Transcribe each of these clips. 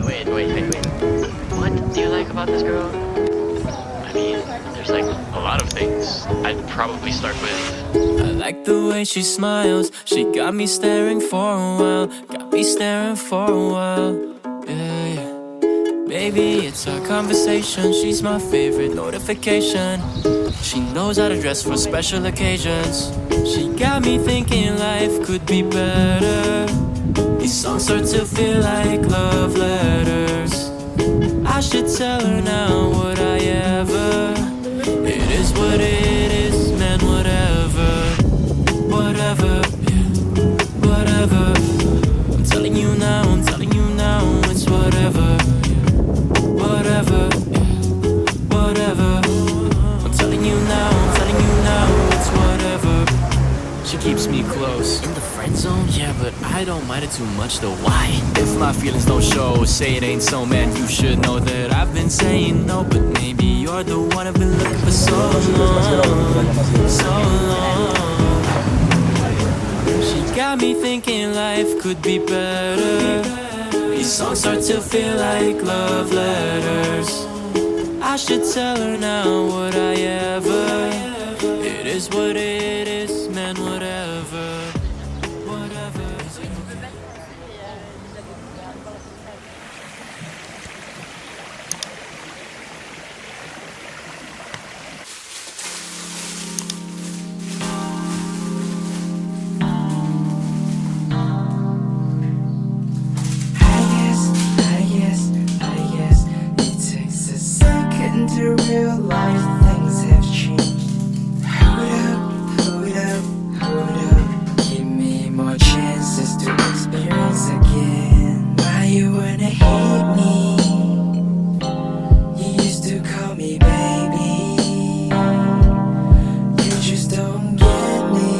Wait. What do you like about this girl? I mean, there's like a lot of things. I'd probably start with, I like the way she smiles. She got me staring for a while. Got me staring for a while. Yeah, yeah. Baby, it's our conversation. She's my favorite notification. She knows how to dress for special occasions. She got me thinking life could be better. These songs start to feel like love letters. I should tell her now, would I ever? It is what it is, man, whatever. Whatever, yeah, whatever. I'm telling you now, it's whatever. Whatever, yeah, whatever. I'm telling you now, it's whatever. She keeps me close. In the friend zone? Yeah, but I don't mind it too much though. Why? If my feelings don't show, say it ain't so, man, you should know that I've been saying no. But maybe you're the one I've been looking for so long, so long. She got me thinking life could be better. These songs start to feel like love letters. I should tell her now, would I ever? It is what it is, man, whatever. Whatever. To realize things have changed. Hold up, give me more chances to experience again. Why you wanna hate me? You used to call me baby. You just don't get me.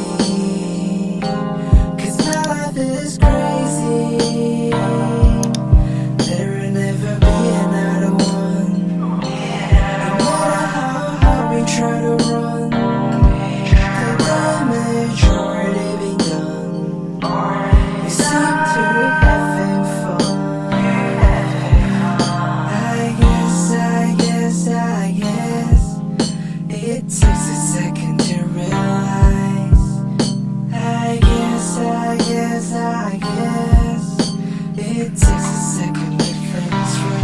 'Cause my life is crazy. There'll never be another one. Try to run, the damage already been done. You seem to be having fun. I guess it takes a second to realize. I guess it takes a second to things right.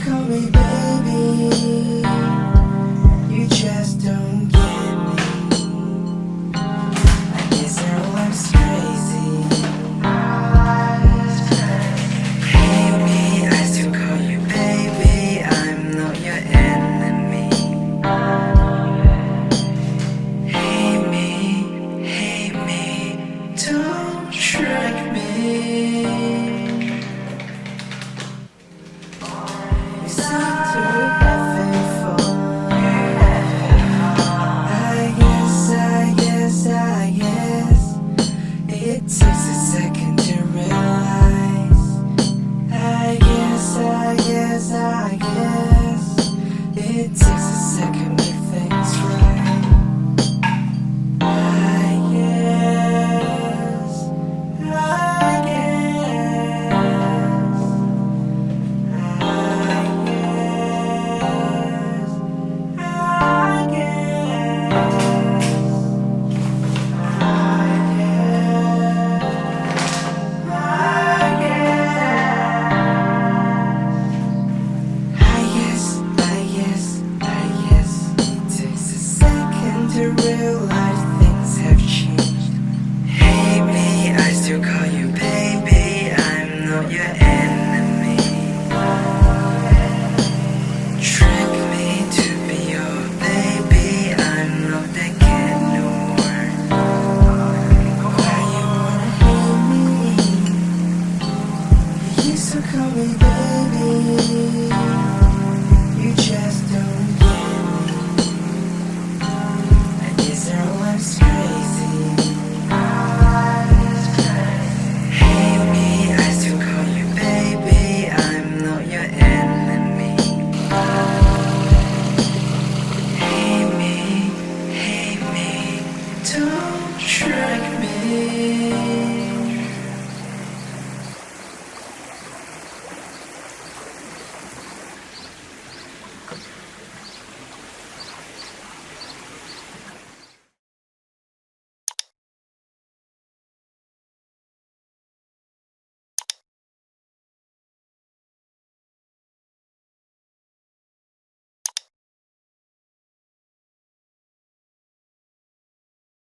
Call me baby, you just don't get me. I guess our life's crazy. Hate me, I still call you baby. I'm not your enemy. Hate me, don't trick me. It takes a second to realize. I guess it takes a second.